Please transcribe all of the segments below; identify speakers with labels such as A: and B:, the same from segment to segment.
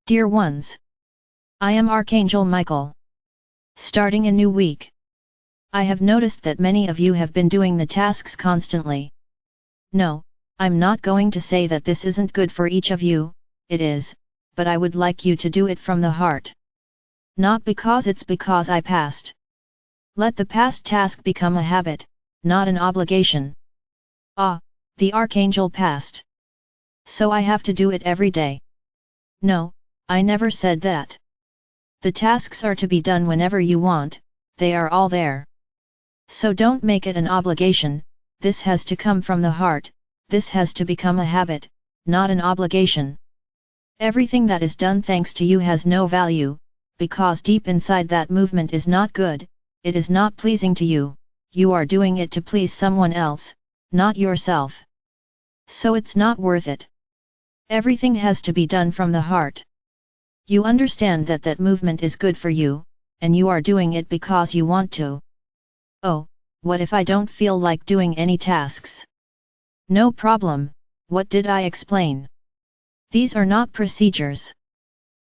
A: Dear ones, I am Archangel Michael. Starting a new week. I have noticed that many of you have been doing the tasks constantly. No, I'm not going to say that this isn't good for each of you, it is, but I would like you to do it from the heart. Not because it's because I passed. Let the past task become a habit, not an obligation. Ah, the Archangel passed. So I have to do it every day. No, I never said that. The tasks are to be done whenever you want, they are all there. So don't make it an obligation, this has to come from the heart, this has to become a habit, not an obligation. Everything that is done thanks to you has no value, because deep inside that movement is not good, it is not pleasing to you, you are doing it to please someone else, not yourself. So it's not worth it. Everything has to be done from the heart. You understand that that movement is good for you, and you are doing it because you want to. Oh, what if I don't feel like doing any tasks? No problem, what did I explain? These are not procedures.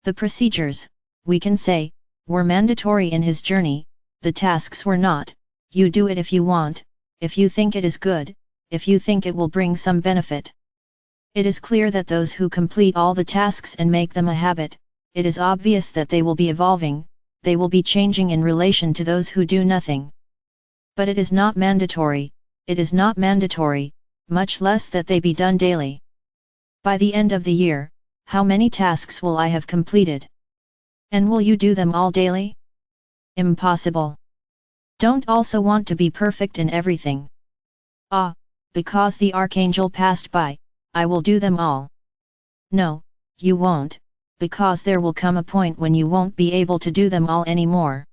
A: The procedures, we can say, were mandatory in his journey, the tasks were not. You do it if you want, if you think it is good, if you think it will bring some benefit. It is clear that those who complete all the tasks and make them a habit, it is obvious that they will be evolving, they will be changing in relation to those who do nothing. But it is not mandatory, much less that they be done daily. By the end of the year, how many tasks will I have completed? And will you do them all daily? Impossible. Don't also want to be perfect in everything. Ah, because the Archangel passed by, I will do them all. No, you won't, because there will come a point when you won't be able to do them all anymore.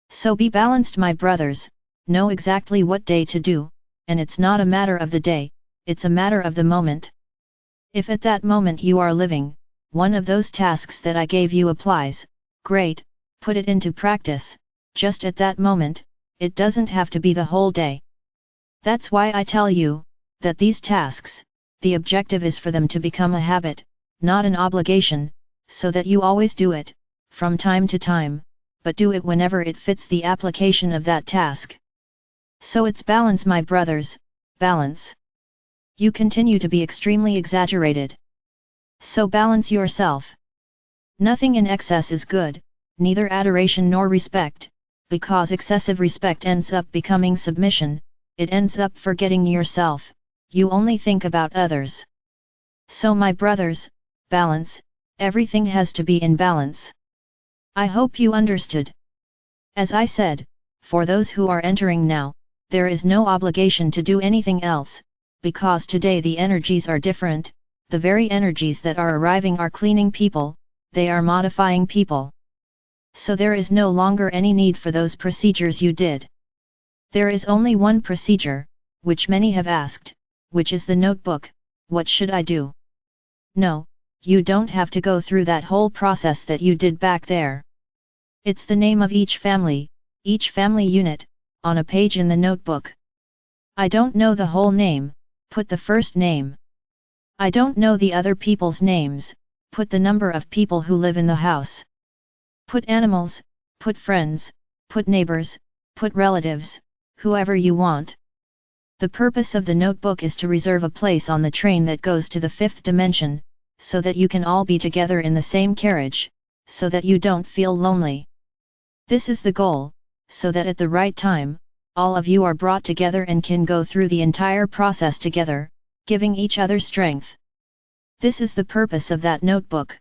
A: So be balanced, my brothers, know exactly what day to do, and it's not a matter of the day, it's a matter of the moment. If at that moment you are living, one of those tasks that I gave you applies, great, put it into practice, just at that moment, it doesn't have to be the whole day. That's why I tell you, that these tasks, the objective is for them to become a habit, not an obligation, so that you always do it, from time to time, but do it whenever it fits the application of that task. So it's balance, my brothers, balance. You continue to be extremely exaggerated. So balance yourself. Nothing in excess is good, neither adoration nor respect, because excessive respect ends up becoming submission, it ends up forgetting yourself, you only think about others. So my brothers, balance, everything has to be in balance. I hope you understood. As I said, for those who are entering now, there is no obligation to do anything else, because today the energies are different, the very energies that are arriving are cleaning people, they are modifying people. So there is no longer any need for those procedures you did. There is only one procedure, which many have asked, which is the notebook. What should I do? No, you don't have to go through that whole process that you did back there. It's the name of each family unit, on a page in the notebook. I don't know the whole name, put the first name. I don't know the other people's names, put the number of people who live in the house. Put animals, put friends, put neighbors, put relatives, whoever you want. The purpose of the notebook is to reserve a place on the train that goes to the fifth dimension, so that you can all be together in the same carriage, so that you don't feel lonely. This is the goal, so that at the right time, all of you are brought together and can go through the entire process together, giving each other strength. This is the purpose of that notebook.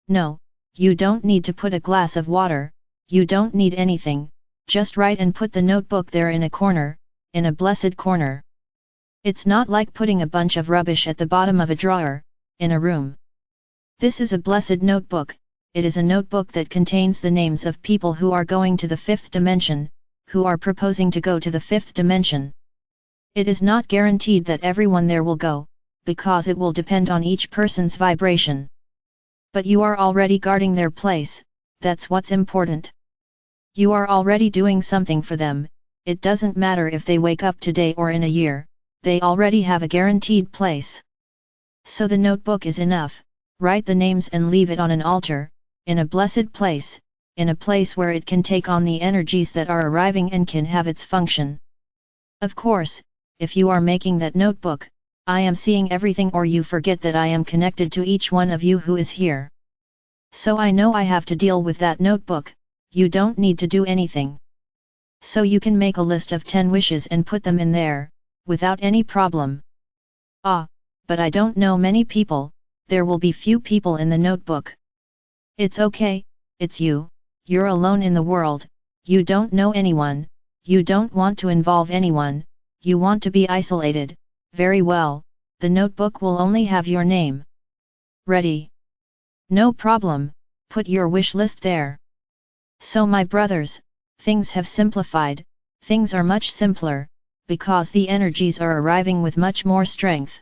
A: No, you don't need to put a glass of water, you don't need anything, just write and put the notebook there in a corner, in a blessed corner. It's not like putting a bunch of rubbish at the bottom of a drawer, in a room. This is a blessed notebook, it is a notebook that contains the names of people who are going to the fifth dimension, who are proposing to go to the fifth dimension. It is not guaranteed that everyone there will go, because it will depend on each person's vibration. But you are already guarding their place, that's what's important. You are already doing something for them, it doesn't matter if they wake up today or in a year, they already have a guaranteed place. So the notebook is enough, Write the names and leave it on an altar, in a blessed place, in a place where it can take on the energies that are arriving and can have its function. Of course, if you are making that notebook, I am seeing everything, or you forget that I am connected to each one of you who is here. So I know I have to deal with that notebook. You don't need to do anything. So you can make a list of 10 wishes and put them in there, without any problem. Ah, but I don't know many people, there will be few people in the notebook. It's okay, it's you, you're alone in the world, you don't know anyone, you don't want to involve anyone, you want to be isolated. Very well, the notebook will only have your name. Ready? No problem, put your wish list there. So my brothers, things have simplified, things are much simpler, because the energies are arriving with much more strength.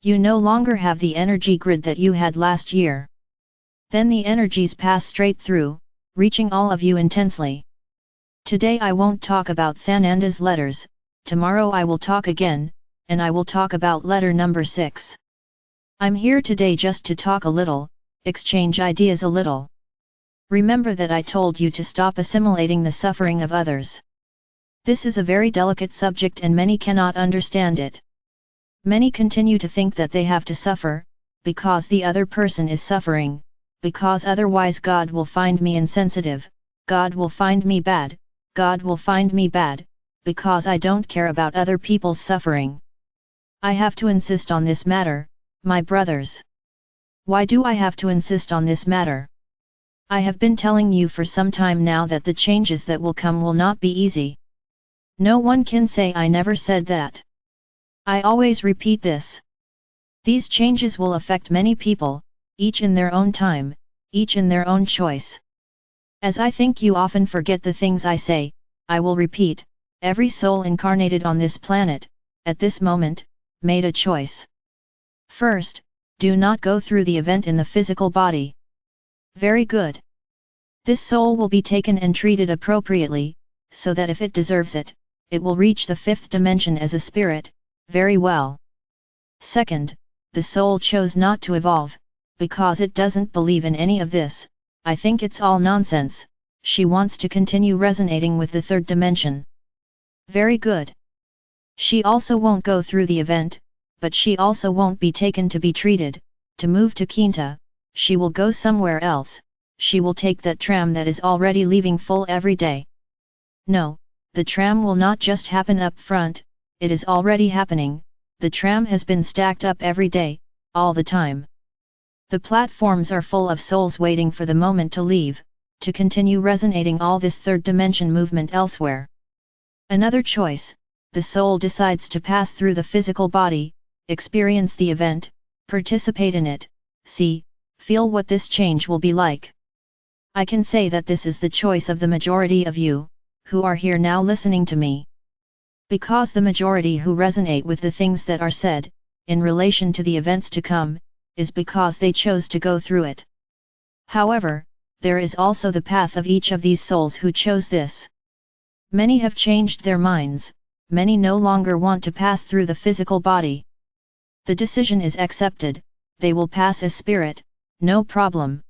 A: You no longer have the energy grid that you had last year. Then the energies pass straight through, reaching all of you intensely. Today I won't talk about Sananda's letters, tomorrow I will talk again, and I will talk about letter number 6. I'm here today just to talk a little, exchange ideas a little. Remember that I told you to stop assimilating the suffering of others. This is a very delicate subject and many cannot understand it. Many continue to think that they have to suffer, because the other person is suffering, because otherwise God will find me insensitive, God will find me bad, God will find me bad, because I don't care about other people's suffering. I have to insist on this matter, my brothers. Why do I have to insist on this matter? I have been telling you for some time now that the changes that will come will not be easy. No one can say I never said that. I always repeat this. These changes will affect many people, each in their own time, each in their own choice. As I think you often forget the things I say, I will repeat, every soul incarnated on this planet, at this moment, made a choice. First, do not go through the event in the physical body. Very good. This soul will be taken and treated appropriately, so that if it deserves it, it will reach the 5th dimension as a spirit. Very well. Second, the soul chose not to evolve, because it doesn't believe in any of this. I think it's all nonsense. She wants to continue resonating with the 3rd dimension. Very good. She also won't go through the event, but she also won't be taken to be treated, to move to Quinta. She will go somewhere else, she will take that tram that is already leaving full every day. No, the tram will not just happen up front, it is already happening, the tram has been stacked up every day, all the time. The platforms are full of souls waiting for the moment to leave, to continue resonating all this 3rd dimension movement elsewhere. Another choice, the soul decides to pass through the physical body, experience the event, participate in it, see, feel what this change will be like. I can say that this is the choice of the majority of you, who are here now listening to me. Because the majority who resonate with the things that are said, in relation to the events to come, is because they chose to go through it. However, there is also the path of each of these souls who chose this. Many have changed their minds, many no longer want to pass through the physical body. The decision is accepted, they will pass as spirit, no problem.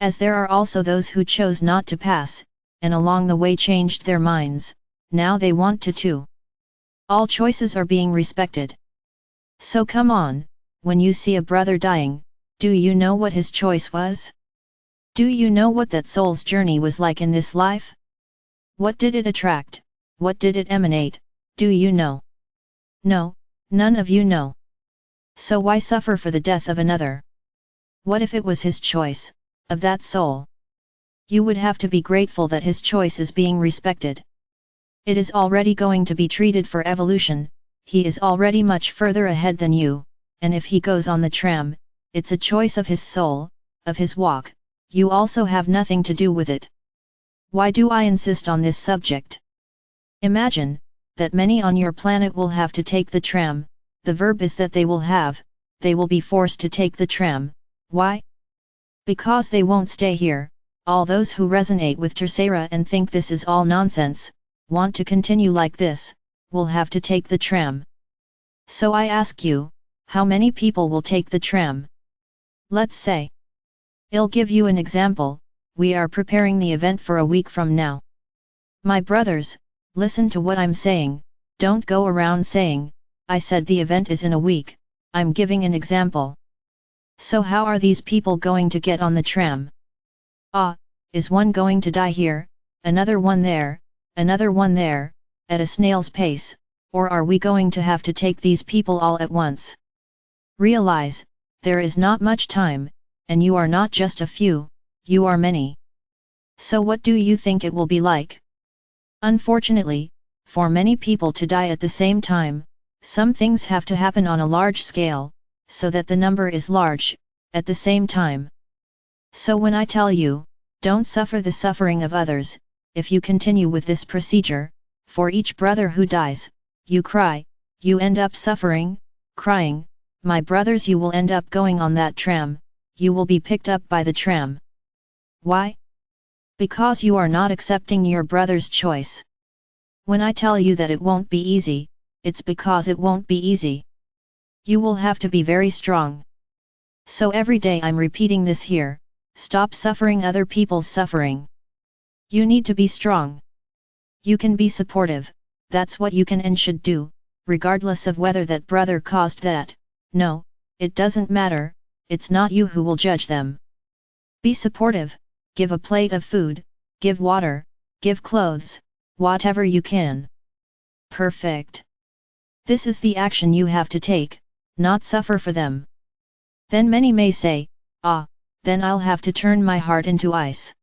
A: As there are also those who chose not to pass, and along the way changed their minds, now they want to too. All choices are being respected. So come on, when you see a brother dying, do you know what his choice was? Do you know what that soul's journey was like in this life? What did it attract, what did it emanate, do you know? No, none of you know. So why suffer for the death of another? What if it was his choice, of that soul? You would have to be grateful that his choice is being respected. It is already going to be treated for evolution, he is already much further ahead than you, and if he goes on the tram, it's a choice of his soul, of his walk, you also have nothing to do with it. Why do I insist on this subject? Imagine, that many on your planet will have to take the tram, the verb is that they will be forced to take the tram. Why? Because they won't stay here. All those who resonate with Tercera and think this is all nonsense, want to continue like this, will have to take the tram. So I ask you, how many people will take the tram? Let's say. I'll give you an example. We are preparing the event for a week from now. My brothers, listen to what I'm saying, don't go around saying, I said the event is in a week, I'm giving an example. So how are these people going to get on the tram? Is one going to die here, another one there, at a snail's pace, or are we going to have to take these people all at once? Realize, there is not much time, and you are not just a few, you are many. So what do you think it will be like? Unfortunately, for many people to die at the same time, some things have to happen on a large scale, so that the number is large, at the same time. So when I tell you, don't suffer the suffering of others, if you continue with this procedure, for each brother who dies, you cry, you end up suffering, crying, my brothers, you will end up going on that tram, you will be picked up by the tram. Why? Because you are not accepting your brother's choice. When I tell you that it won't be easy, it's because it won't be easy. You will have to be very strong. So every day I'm repeating this here, stop suffering other people's suffering. You need to be strong. You can be supportive, that's what you can and should do, regardless of whether that brother caused that. No, it doesn't matter, it's not you who will judge them. Be supportive, give a plate of food, give water, give clothes, whatever you can. Perfect. This is the action you have to take, not suffer for them. Then many may say, then I'll have to turn my heart into ice.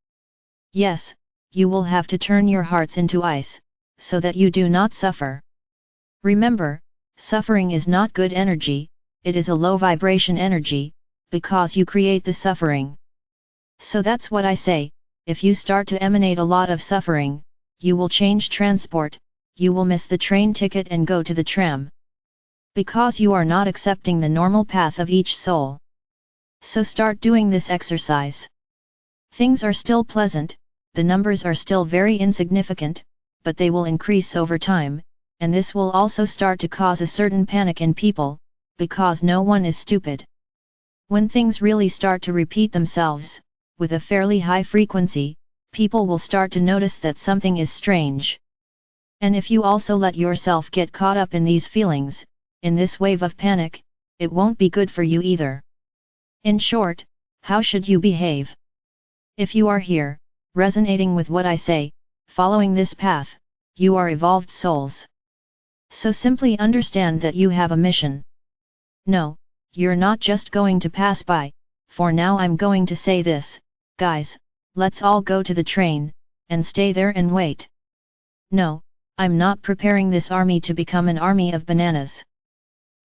A: Yes, you will have to turn your hearts into ice, so that you do not suffer. Remember, suffering is not good energy, it is a low vibration energy, because you create the suffering. So that's what I say, if you start to emanate a lot of suffering, you will change transport, you will miss the train ticket and go to the tram. Because you are not accepting the normal path of each soul. So start doing this exercise. Things are still pleasant, the numbers are still very insignificant, but they will increase over time, and this will also start to cause a certain panic in people, because no one is stupid. When things really start to repeat themselves, with a fairly high frequency, people will start to notice that something is strange. And if you also let yourself get caught up in these feelings, in this wave of panic, it won't be good for you either. In short, how should you behave? If you are here, resonating with what I say, following this path, you are evolved souls. So simply understand that you have a mission. No, you're not just going to pass by, for now I'm going to say this, guys, let's all go to the train, and stay there and wait. No, I'm not preparing this army to become an army of bananas.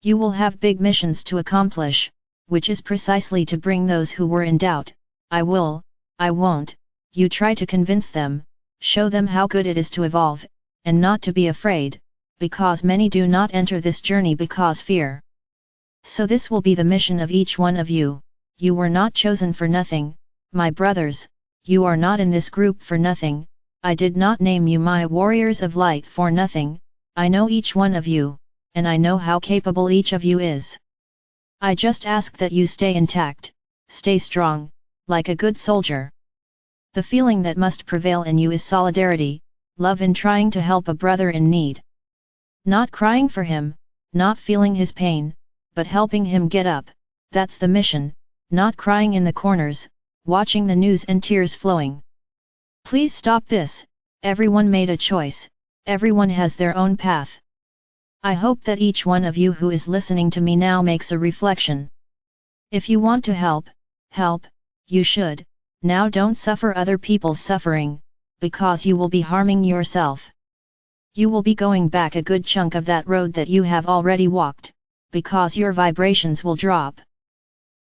A: You will have big missions to accomplish, which is precisely to bring those who were in doubt, I will, I won't, you try to convince them, show them how good it is to evolve, and not to be afraid, because many do not enter this journey because fear. So this will be the mission of each one of you, you were not chosen for nothing, my brothers, you are not in this group for nothing, I did not name you my warriors of light for nothing, I know each one of you, and I know how capable each of you is. I just ask that you stay intact, stay strong, like a good soldier. The feeling that must prevail in you is solidarity, love in trying to help a brother in need. Not crying for him, not feeling his pain, but helping him get up, that's the mission, not crying in the corners, watching the news and tears flowing. Please stop this, everyone made a choice, everyone has their own path. I hope that each one of you who is listening to me now makes a reflection. If you want to help, you should, now don't suffer other people's suffering, because you will be harming yourself. You will be going back a good chunk of that road that you have already walked, because your vibrations will drop.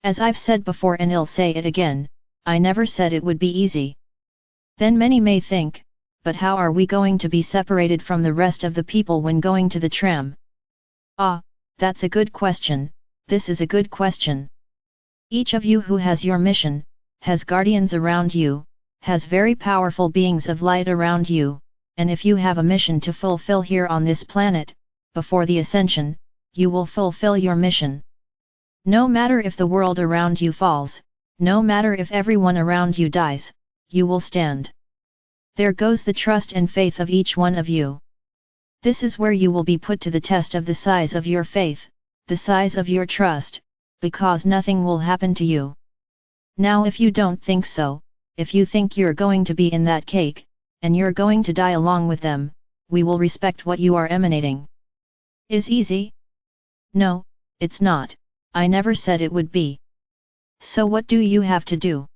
A: As I've said before and I'll say it again, I never said it would be easy. Then many may think, but how are we going to be separated from the rest of the people when going to the tram? That's a good question, this is a good question. Each of you who has your mission, has guardians around you, has very powerful beings of light around you, and if you have a mission to fulfill here on this planet, before the ascension, you will fulfill your mission. No matter if the world around you falls, no matter if everyone around you dies, you will stand. There goes the trust and faith of each one of you. This is where you will be put to the test of the size of your faith, the size of your trust, because nothing will happen to you. Now if you don't think so, if you think you're going to be in that cake, and you're going to die along with them, we will respect what you are emanating. Is easy? No, it's not, I never said it would be. So what do you have to do?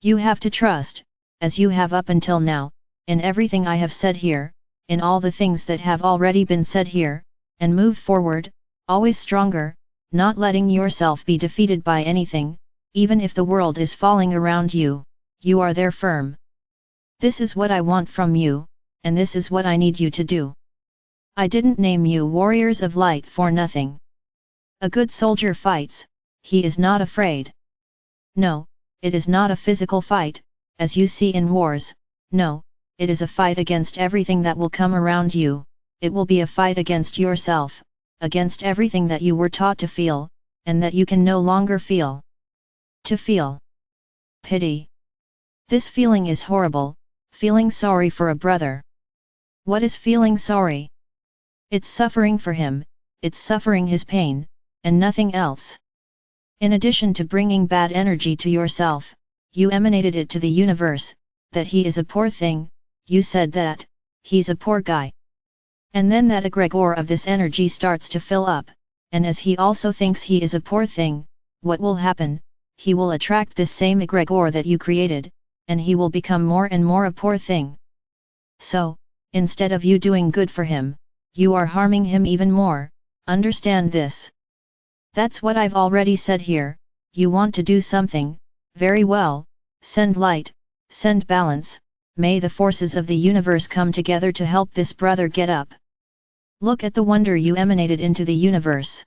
A: You have to trust, as you have up until now, in everything I have said here, in all the things that have already been said here, and move forward, always stronger, not letting yourself be defeated by anything, even if the world is falling around you, you are there firm. This is what I want from you, and this is what I need you to do. I didn't name you warriors of light for nothing. A good soldier fights, he is not afraid. No, it is not a physical fight, as you see in wars, no, it is a fight against everything that will come around you, it will be a fight against yourself, against everything that you were taught to feel, and that you can no longer feel. To feel pity. This feeling is horrible, feeling sorry for a brother. What is feeling sorry? It's suffering for him, it's suffering his pain, and nothing else. In addition to bringing bad energy to yourself, you emanated it to the universe, that he is a poor thing, you said that, he's a poor guy. And then that egregore of this energy starts to fill up, and as he also thinks he is a poor thing, what will happen? He will attract this same egregore that you created, and he will become more and more a poor thing. So, instead of you doing good for him, you are harming him even more, understand this. That's what I've already said here, you want to do something, very well, send light, send balance, may the forces of the universe come together to help this brother get up. Look at the wonder you emanated into the universe.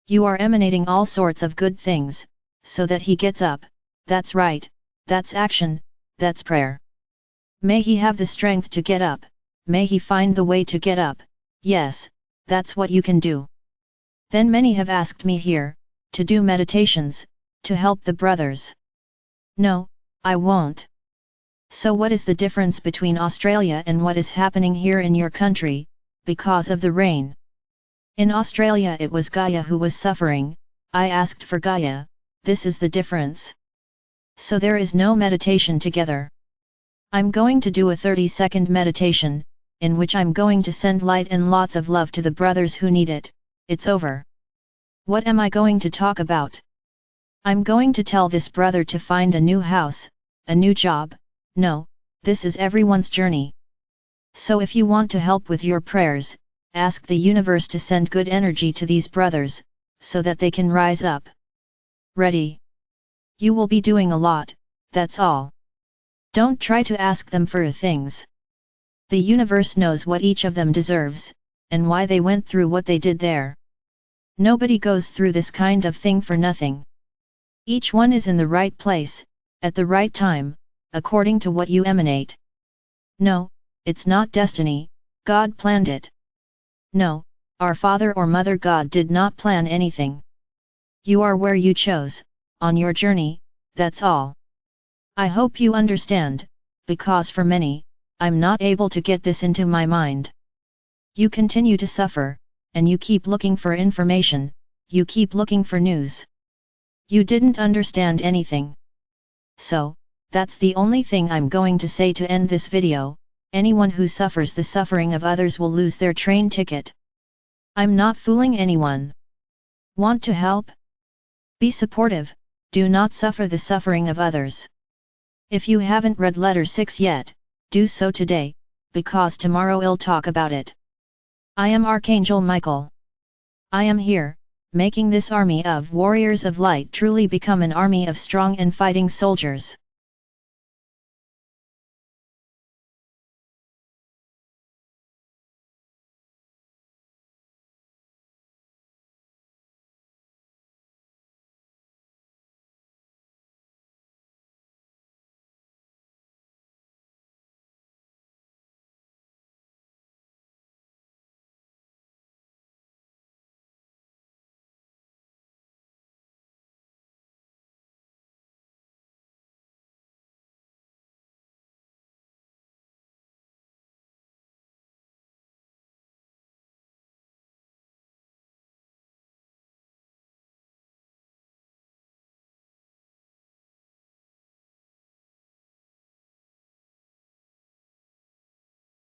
A: You are emanating all sorts of good things, so that he gets up, that's right, that's action, that's prayer. May he have the strength to get up, may he find the way to get up, yes, that's what you can do. Then many have asked me here, to do meditations, to help the brothers. No, I won't. So what is the difference between Australia and what is happening here in your country, because of the rain? In Australia it was Gaia who was suffering, I asked for Gaia, this is the difference. So there is no meditation together. I'm going to do a 30-second meditation, in which I'm going to send light and lots of love to the brothers who need it, it's over. What am I going to talk about? I'm going to tell this brother to find a new house, a new job, no, this is everyone's journey. So if you want to help with your prayers, ask the universe to send good energy to these brothers, so that they can rise up. Ready? You will be doing a lot, that's all. Don't try to ask them for things. The universe knows what each of them deserves, and why they went through what they did there. Nobody goes through this kind of thing for nothing. Each one is in the right place, at the right time, according to what you emanate. No, it's not destiny, God planned it. No, our Father or Mother God did not plan anything. You are where you chose, on your journey, that's all. I hope you understand, because for many, I'm not able to get this into my mind. You continue to suffer, and you keep looking for information, you keep looking for news. You didn't understand anything. So, that's the only thing I'm going to say to end this video, anyone who suffers the suffering of others will lose their train ticket. I'm not fooling anyone. Want to help? Be supportive, do not suffer the suffering of others. If you haven't read letter 6 yet, do so today, because tomorrow I'll talk about it. I am Archangel Michael. I am here, making this army of warriors of light truly become an army of strong and fighting soldiers.